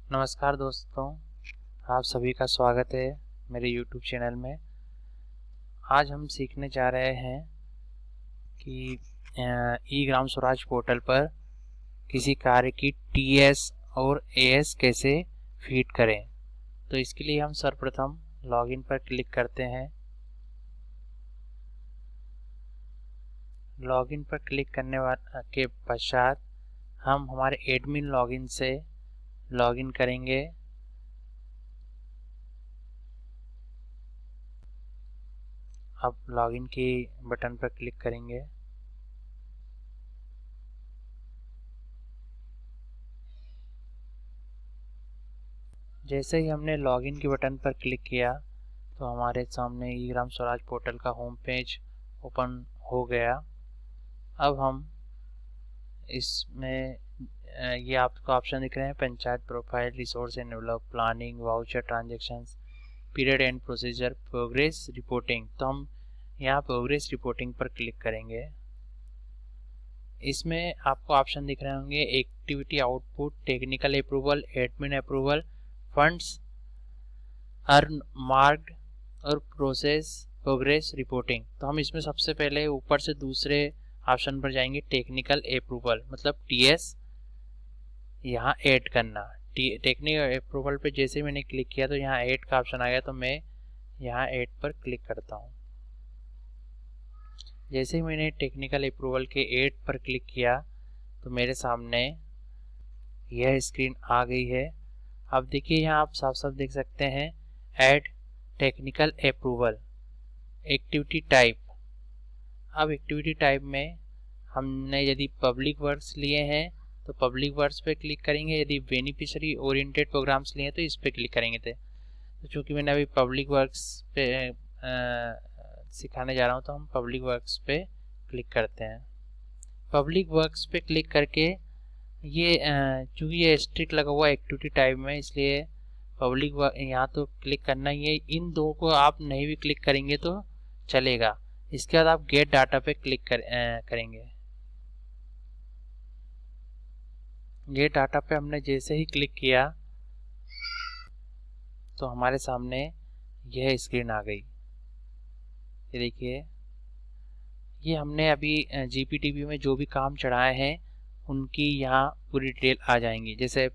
नमस्कार दोस्तों, आप सभी का स्वागत है मेरे YouTube चैनल में। आज हम सीखने जा रहे हैं कि ई ग्राम स्वराज पोर्टल पर किसी कार्य की TS और AS कैसे फीड करें। तो इसके लिए हम सर्वप्रथम लॉगिन पर क्लिक करते हैं। लॉगिन पर क्लिक करने के पश्चात हम हमारे एडमिन लॉगिन से लॉगिन करेंगे। अब लॉगिन की बटन पर क्लिक करेंगे। जैसे ही हमने लॉगिन के बटन पर क्लिक किया तो हमारे सामने ई ग्राम स्वराज पोर्टल का होम पेज ओपन हो गया। अब हम इसमें ये आपको ऑप्शन दिख रहे हैं, panchayat profile, resource and develop, planning, voucher transactions, period and procedure, progress reporting. तो हम यहाँ प्रोग्रेस रिपोर्टिंग पर क्लिक करेंगे। इसमें आपको ऑप्शन दिख रहे होंगे, activity output, technical approval, admin approval, funds earn marked और प्रोग्रेस रिपोर्टिंग। तो हम इसमें सबसे पहले ऊपर से दूसरे ऑप्शन पर जाएंगे, टेक्निकल अप्रूवल मतलब TS यहाँ ऐड करना। टेक्निकल अप्रूवल पे जैसे मैंने क्लिक किया तो यहाँ ऐड का ऑप्शन आ गया, तो मैं यहाँ ऐड पर क्लिक करता हूँ। जैसे ही मैंने टेक्निकल अप्रूवल के ऐड पर क्लिक किया तो मेरे सामने यह स्क्रीन आ गई है। अब देखिए यहाँ आप साफ साफ देख सकते हैं, add technical approval, activity type. अब एक्टिविटी टाइप में हमने यदि पब्लिक वर्क्स लिए हैं तो पब्लिक वर्क्स पे क्लिक करेंगे, यदि बेनिफिशियरी ओरिएंटेड प्रोग्राम्स लिए हैं तो इस पे क्लिक करेंगे। तो चूँकि मैंने अभी पब्लिक वर्क्स पे सिखाने जा रहा हूँ तो हम पब्लिक वर्क्स पे क्लिक करते हैं। पब्लिक वर्क्स पे क्लिक करके ये चूँकि ये स्ट्रिक लगा हुआ है एक्टिविटी टाइप में, इसलिए पब्लिक यहाँ तो क्लिक करना ही है। इन दो को आप नहीं भी क्लिक करेंगे तो चलेगा। इसके बाद आप गेट डाटा पे क्लिक करेंगे। गेट डाटा पे हमने जैसे ही क्लिक किया तो हमारे सामने यह स्क्रीन आ गई। ये देखिए, ये हमने अभी GPTB में जो भी काम चढ़ाए हैं उनकी यहाँ पूरी डिटेल आ जाएंगी। जैसे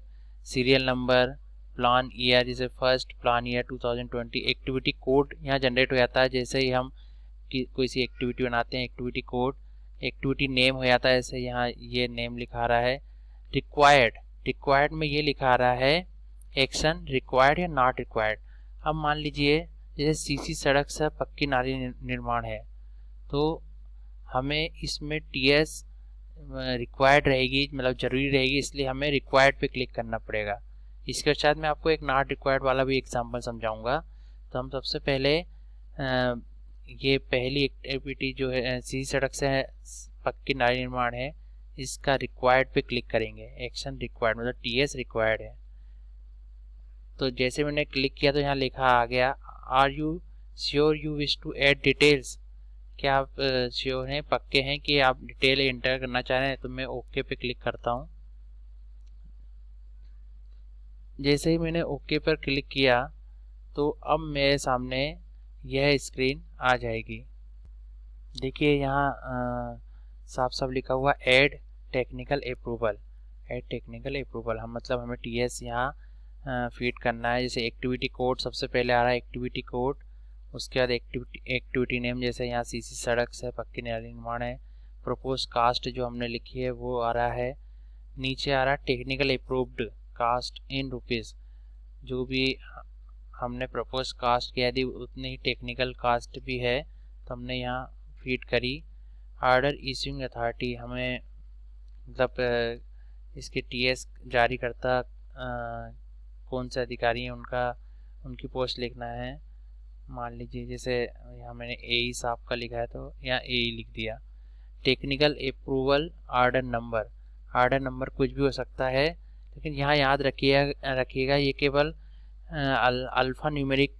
सीरियल नंबर, प्लान ईयर, जैसे first plan year 2020, activity code यहाँ जनरेट हो जाता है। जैसे ही हम कोई सी एक्टिविटी बनाते हैं, एक्टिविटी कोड, एक्टिविटी नेम हो जाता है। जैसे यहाँ ये नेम लिखा रहा है। रिक्वायर्ड में ये लिखा रहा है एक्शन रिक्वायर्ड या नॉट रिक्वायर्ड। अब मान लीजिए जैसे CC सड़क से पक्की नाली निर्माण है तो हमें इसमें TS रिक्वायर्ड रहेगी, मतलब जरूरी रहेगी, इसलिए हमें रिक्वायर्ड पे क्लिक करना पड़ेगा। इसके साथ मैं आपको एक नॉट रिक्वायर्ड वाला भी एग्जांपल समझाऊंगा। तो हम सबसे पहले ये पहली एक्टिविटी जो है CC सड़क से पक्की नाली निर्माण है, इसका रिक्वायर्ड पे क्लिक करेंगे। एक्शन रिक्वायर्ड मतलब TS रिक्वायर्ड है। तो जैसे मैंने क्लिक किया तो यहाँ लिखा आ गया, are you sure you wish to add details. क्या आप श्योर हैं, पक्के हैं कि आप डिटेल एंटर करना चाह रहे हैं? तो मैं ओके पे क्लिक करता हूँ। जैसे ही मैंने ओके पर क्लिक किया तो अब मेरे सामने यह स्क्रीन आ जाएगी। देखिए यहाँ साफ साफ लिखा हुआ add technical approval. Add technical approval हम मतलब हमें TS यहाँ फीड करना है। जैसे एक्टिविटी कोड सबसे पहले आ रहा है, एक्टिविटी कोड, उसके बाद एक्टिविटी नेम, जैसे यहाँ CC सड़क से पक्की नाली निर्माण है। प्रपोज कास्ट जो हमने लिखी है वो आ रहा है। नीचे आ रहा है technical approved cost in rupees. जो भी हमने प्रपोज कास्ट किया यदि उतनी ही टेक्निकल कास्ट भी है तो हमने यहाँ फीड करी। ऑर्डर इश्यूइंग अथॉरिटी, हमें मतलब इसके TS जारी करता कौन से अधिकारी हैं उनकी पोस्ट लिखना है। मान लीजिए जैसे यहाँ मैंने AE साहब का लिखा है तो यहाँ AE लिख दिया। टेक्निकल अप्रूवल ऑर्डर नंबर कुछ भी हो सकता है, लेकिन यहाँ याद रखिएगा ये केवल अल्फ़ा न्यूमेरिक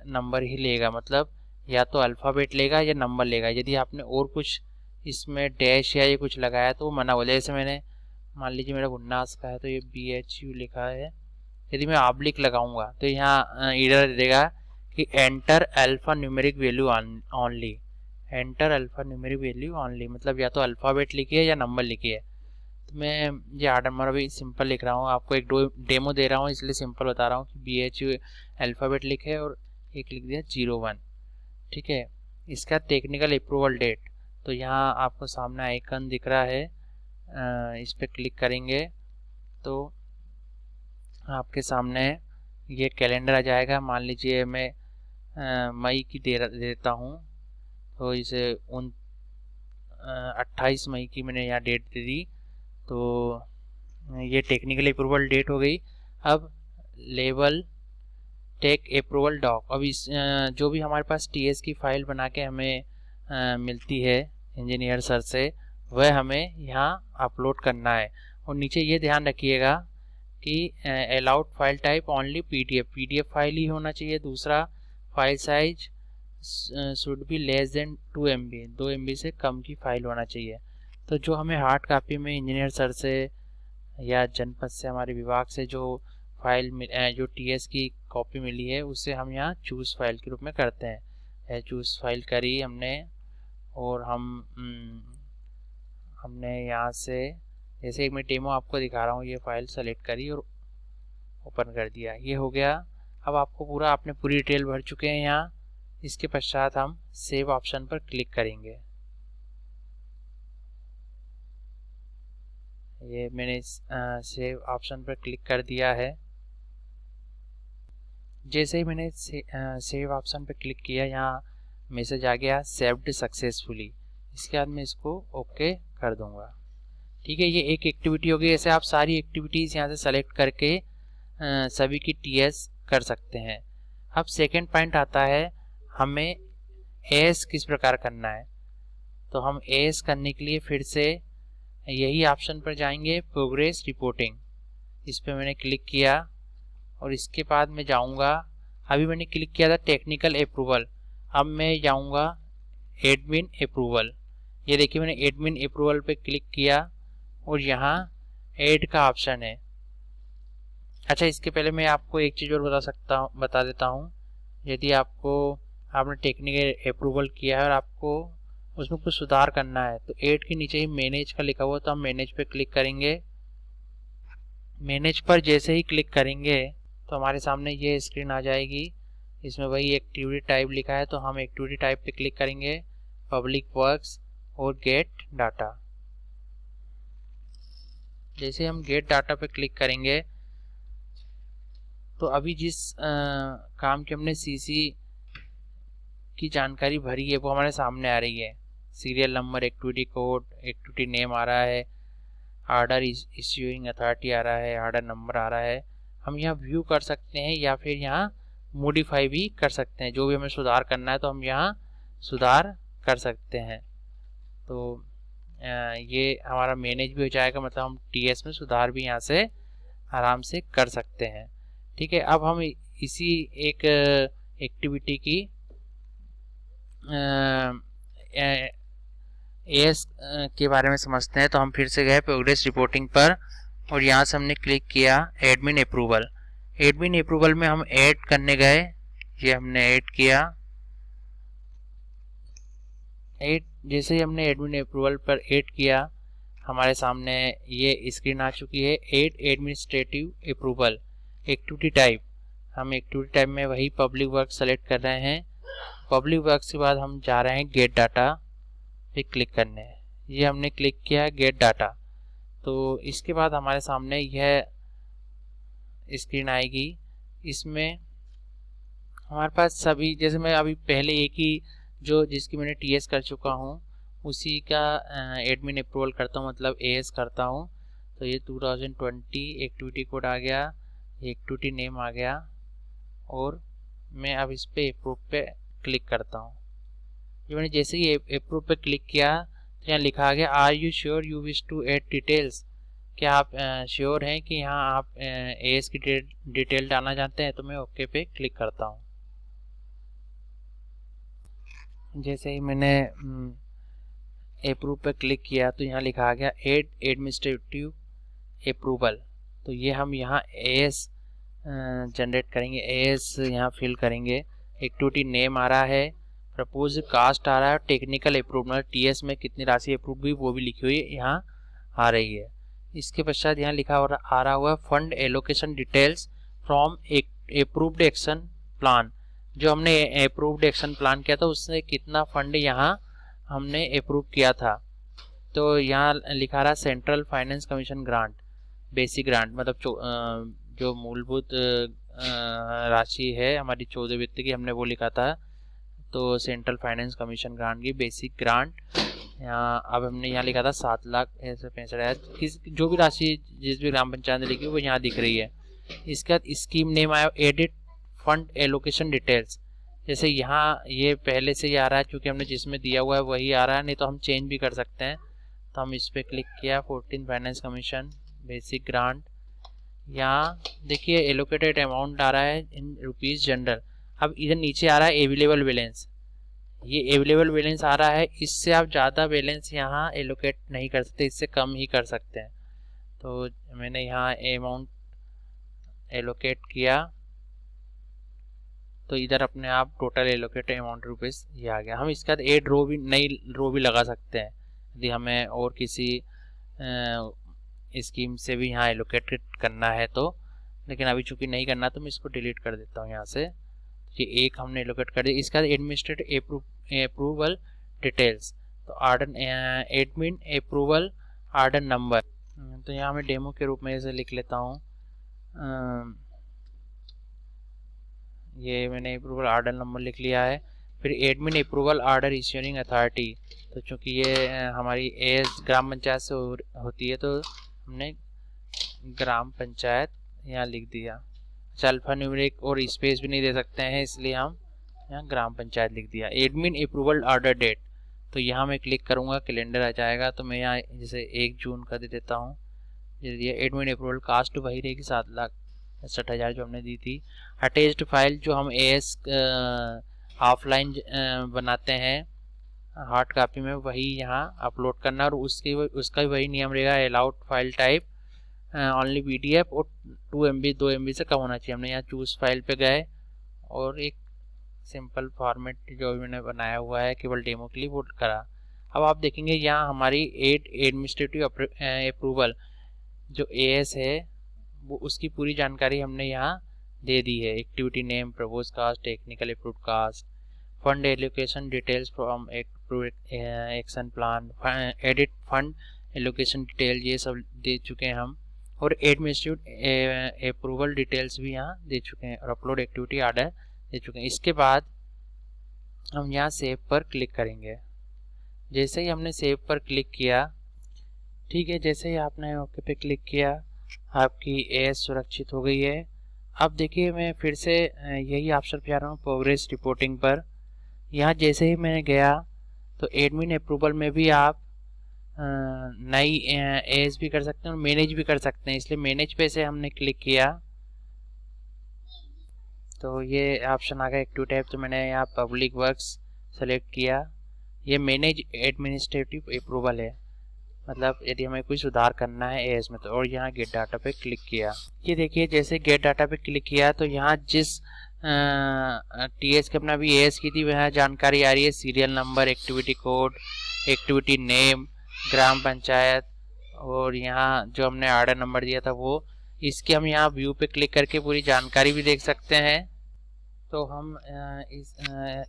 नंबर ही लेगा, मतलब या तो अल्फ़ाबेट लेगा या नंबर लेगा। यदि आपने और कुछ इसमें डैश या ये कुछ लगाया तो वो मना हो जाए। जैसे मैंने मान लीजिए मेरा गुन्नास का है तो ये BHU लिखा है, यदि मैं ऑब्लिक लगाऊंगा तो यहाँ एरर देगा कि enter alpha numeric value only, enter alpha numeric value only, मतलब या तो अल्फ़ाबेट लिखिए या नंबर लिखिए। तो मैं ये आर्ट नंबर अभी सिंपल लिख रहा हूँ, आपको एक डेमो दे रहा हूँ इसलिए सिंपल बता रहा हूँ कि BH अल्फ़ाबेट लिखे और एक लिख दिया 01। ठीक है, इसका टेक्निकल अप्रूवल डेट, तो यहाँ आपको सामने आइकन दिख रहा है, इस पर क्लिक करेंगे तो आपके सामने ये कैलेंडर आ जाएगा। मान लीजिए मैं मई की देता हूँ, तो इसे 28 मई की मैंने यहाँ डेट दे दी, तो ये टेक्निकल अप्रूवल डेट हो गई। अब लेवल टेक अप्रूवल डॉक, अब इस जो भी हमारे पास TS की फाइल बना के हमें मिलती है इंजीनियर सर से, वह हमें यहाँ अपलोड करना है। और नीचे ये ध्यान रखिएगा कि allowed file type only PDF file ही होना चाहिए। दूसरा, file size should be less than 2 MB, 2 MB से कम की फाइल होना चाहिए। तो जो हमें हार्ड कॉपी में इंजीनियर सर से या जनपद से, हमारे विभाग से जो फाइल जो TS की कॉपी मिली है, उसे हम यहाँ चूज़ फाइल के रूप में करते हैं। चूज़ फाइल करी हमने, और हमने यहाँ से, जैसे एक मैं डेमो आपको दिखा रहा हूँ, ये फाइल सेलेक्ट करी और ओपन कर दिया, ये हो गया। अब आपको पूरा, आपने पूरी डिटेल भर चुके हैं यहाँ। इसके पश्चात हम सेव ऑप्शन पर क्लिक करेंगे। ये मैंने सेव ऑप्शन पर क्लिक कर दिया है। जैसे ही मैंने सेव ऑप्शन पर क्लिक किया, यहाँ मैसेज आ गया सेव्ड सक्सेसफुली। इसके बाद मैं इसको ओके कर दूंगा। ठीक है, ये एक एक्टिविटी होगी। ऐसे आप सारी एक्टिविटीज़ यहाँ से सेलेक्ट करके सभी की TS कर सकते हैं। अब सेकंड पॉइंट आता है, हमें AS किस प्रकार करना है। तो हम AS करने के लिए फिर से यही ऑप्शन पर जाएंगे, प्रोग्रेस रिपोर्टिंग, इस पर मैंने क्लिक किया और इसके बाद मैं जाऊंगा, अभी मैंने क्लिक किया था टेक्निकल अप्रूवल, अब मैं जाऊंगा एडमिन अप्रूवल। ये देखिए मैंने एडमिन अप्रूवल पे क्लिक किया और यहाँ ऐड का ऑप्शन है। अच्छा, इसके पहले मैं आपको एक चीज़ और बता देता हूँ। यदि आपने टेक्निकल अप्रूवल किया है और आपको उसमें कुछ सुधार करना है, तो ऐड के नीचे ही मैनेज का लिखा हुआ, तो हम मैनेज पे क्लिक करेंगे। मैनेज पर जैसे ही क्लिक करेंगे तो हमारे सामने ये स्क्रीन आ जाएगी। इसमें वही एक्टिविटी टाइप लिखा है, तो हम एक्टिविटी टाइप पे क्लिक करेंगे, पब्लिक वर्क्स और गेट डाटा। जैसे हम गेट डाटा पे क्लिक करेंगे तो अभी जिस काम की हमने CC की जानकारी भरी है वो हमारे सामने आ रही है। Serial number, activity code, activity name आ रहा है, ऑर्डर इश्यूइंग अथॉरिटी आ रहा है, ऑर्डर नंबर आ रहा है। हम यहाँ व्यू कर सकते हैं या फिर यहाँ मॉडिफाई भी कर सकते हैं। जो भी हमें सुधार करना है तो हम यहाँ सुधार कर सकते हैं। तो ये हमारा मैनेज भी हो जाएगा, मतलब हम TS में सुधार भी यहाँ से आराम से कर सकते हैं। ठीक है, अब हम इसी एक एक्टिविटी की AS के बारे में समझते हैं। तो हम फिर से गए प्रोग्रेस रिपोर्टिंग पर और यहाँ से हमने क्लिक किया एडमिन अप्रूवल। एडमिन अप्रूवल में हम ऐड करने गए, ये हमने ऐड किया। जैसे ही हमने एडमिन अप्रूवल पर ऐड किया, हमारे सामने ये स्क्रीन आ चुकी है, add administrative approval activity type. हम एक्टिविटी टाइप में वही पब्लिक वर्क सेलेक्ट कर रहे हैं। पब्लिक वर्क के बाद हम जा रहे हैं गेट डाटा पे क्लिक करने। ये हमने क्लिक किया गेट डाटा, तो इसके बाद हमारे सामने यह स्क्रीन आएगी। इसमें हमारे पास सभी, जैसे मैं अभी पहले एक ही जिसकी मैंने TS कर चुका हूँ उसी का एडमिन अप्रूवल करता हूँ, मतलब AS करता हूँ। तो ये 2020 एक्टिविटी कोड आ गया, एक्टिविटी नेम आ गया और मैं अब इस पे अप्रूव पे क्लिक करता हूँ। ये मैंने जैसे ही अप्रूव पे क्लिक किया तो यहाँ लिखा आ गया are you sure you wish to add details, क्या आप श्योर हैं कि यहाँ आप AS की डिटेल डालना चाहते हैं। तो मैं ओके पे क्लिक करता हूँ। जैसे ही मैंने अप्रूव पे क्लिक किया तो यहाँ लिखा आ गया ऐड एडमिनिस्ट्रेटिव अप्रूवल। तो ये हम यहाँ AS जनरेट करेंगे, एएस यहाँ फिल करेंगे, एक्टिविटी नेम आ रहा है, प्रपोज कास्ट आ रहा है, टेक्निकल अप्रूव मतलब टीएस में कितनी राशि अप्रूव हुई वो भी लिखी हुई यहाँ आ रही है। इसके पश्चात यहाँ लिखा आ रहा हुआ fund allocation details from approved action plan. जो हमने अप्रूव्ड एक्शन प्लान किया था उससे कितना फंड यहाँ हमने अप्रूव किया था। तो यहाँ लिखा रहा central finance commission grant, basic grant मतलब जो मूलभूत राशि है हमारी 14 वित्त की, हमने वो लिखा था। तो सेंट्रल फाइनेंस कमीशन ग्रांट की बेसिक ग्रांट यहाँ अब हमने यहाँ लिखा था 7,65,000। जो भी राशि जिस भी ग्राम पंचायत ने लिखी वो यहाँ दिख रही है। इसके बाद स्कीम नेम आया, एडिट फंड एलोकेशन डिटेल्स। जैसे यहाँ ये पहले से ही आ रहा है, क्योंकि हमने जिसमें दिया हुआ है वही आ रहा है, नहीं तो हम चेंज भी कर सकते हैं। तो हम इस पर क्लिक किया, 14 फाइनेंस कमीशन बेसिक ग्रांट। यहाँ देखिए एलोकेटेड अमाउंट आ रहा है इन रुपीज़ जनरल। अब इधर नीचे आ रहा है अवेलेबल बैलेंस, ये अवेलेबल बैलेंस आ रहा है। इससे आप ज़्यादा बैलेंस यहाँ एलोकेट नहीं कर सकते, इससे कम ही कर सकते हैं। तो मैंने यहाँ अमाउंट एलोकेट किया तो इधर अपने आप टोटल एलोकेट अमाउंट रुपीज़ ये आ गया। हम इसके बाद एड रो भी, नई रो भी लगा सकते हैं यदि हमें और किसी स्कीम से भी यहाँ एलोकेटेड करना है तो। लेकिन अभी चूंकि नहीं करना तो मैं इसको डिलीट कर देता हूँ यहाँ से। ये एक हमने एलोकेट कर दिया। इसका एडमिनिस्ट्रेटिव अप्रूवल डिटेल्स, तो order admin approval order number, तो यहाँ मैं डेमो के रूप में इसे लिख लेता हूँ। ये मैंने अप्रूवल आर्डर नंबर लिख लिया है। फिर admin approval order issuing authority, तो चूँकि ये हमारी एज ग्राम पंचायत से होती है तो हमने ग्राम पंचायत यहाँ लिख दिया। अल्फा न्यूमेरिक और स्पेस भी नहीं दे सकते हैं, इसलिए हम यहाँ ग्राम पंचायत लिख दिया। एडमिन अप्रूवल ऑर्डर डेट, तो यहाँ मैं क्लिक करूँगा कैलेंडर आ जाएगा। तो मैं यहाँ जैसे 1 जून का दे देता हूँ। जैसे एडमिन अप्रूवल कास्ट वही रहेगी 7,60,000 जो हमने दी थी। अटैच्ड फाइल जो हम एएस ऑफलाइन बनाते हैं हार्ड कॉपी में, वही यहाँ अपलोड करना, और उसका भी वही नियम रहेगा। Allowed file type only PDF और 2 MB 2 MB से कम होना चाहिए। हमने यहाँ चूज फाइल पे गए और एक सिंपल फॉर्मेट जो भी मैंने बनाया हुआ है केवल डेमो के लिए वो करा। अब आप देखेंगे यहाँ हमारी एडमिनिस्ट्रेटिव अप्रूवल जो एएस है वो उसकी पूरी जानकारी हमने यहाँ दे दी है। Activity name, propose cost, technical approve cost, fund allocation details from action plan, edit fund allocation detail, ये सब दे चुके हैं हम। और एडमिनिस्ट्रेटिव अप्रूवल डिटेल्स भी यहाँ दे चुके हैं और अपलोड एक्टिविटी आर्डर दे चुके हैं। इसके बाद हम यहाँ सेव पर क्लिक करेंगे। जैसे ही हमने सेव पर क्लिक किया, ठीक है, जैसे ही आपने ओके पे क्लिक किया आपकी एएस सुरक्षित हो गई है। अब देखिए मैं फिर से यही ऑप्शन पे आ रहा हूँ प्रोग्रेस रिपोर्टिंग पर। यहाँ जैसे ही मैंने गया तो एडमिन अप्रूवल में भी आप नई एज भी कर सकते हैं और मैनेज भी कर सकते हैं, इसलिए मैनेज पे से हमने क्लिक किया तो ये ऑप्शन आ गया एक्टिव टाइप। तो मैंने यहाँ पब्लिक वर्क्स सेलेक्ट किया। ये मैनेज एडमिनिस्ट्रेटिव अप्रूवल है, मतलब यदि हमें कोई सुधार करना है एज में तो। और यहाँ गेट डाटा पे क्लिक किया। ये देखिए जैसे गेट डाटा पे क्लिक किया तो यहाँ जिस टीएस के अपना भी एज की थी वह जानकारी आ रही है, serial number, activity code, activity name, gram panchayat, और यहाँ जो हमने ऑर्डर नंबर दिया था वो। इसके हम यहाँ व्यू पे क्लिक करके पूरी जानकारी भी देख सकते हैं। तो हम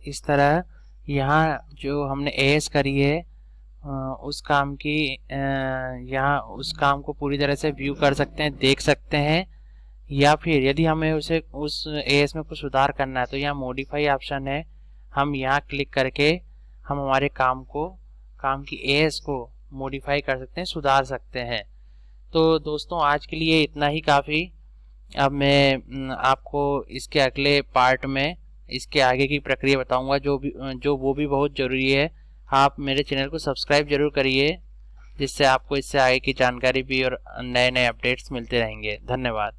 इस तरह यहाँ जो हमने एएस करी है उस काम की यहाँ उस काम को पूरी तरह से व्यू कर सकते हैं, देख सकते हैं। या फिर यदि हमें उसे उस एएस में कुछ सुधार करना है तो यहाँ मॉडिफाई ऑप्शन है, हम यहाँ क्लिक करके हम हमारे काम की एएस को मॉडिफाई कर सकते हैं, सुधार सकते हैं। तो दोस्तों आज के लिए इतना ही काफ़ी। अब मैं आपको इसके अगले पार्ट में इसके आगे की प्रक्रिया बताऊंगा जो वो भी बहुत ज़रूरी है। आप मेरे चैनल को सब्सक्राइब जरूर करिए, जिससे आपको इससे आगे की जानकारी भी और नए नए अपडेट्स मिलते रहेंगे। धन्यवाद।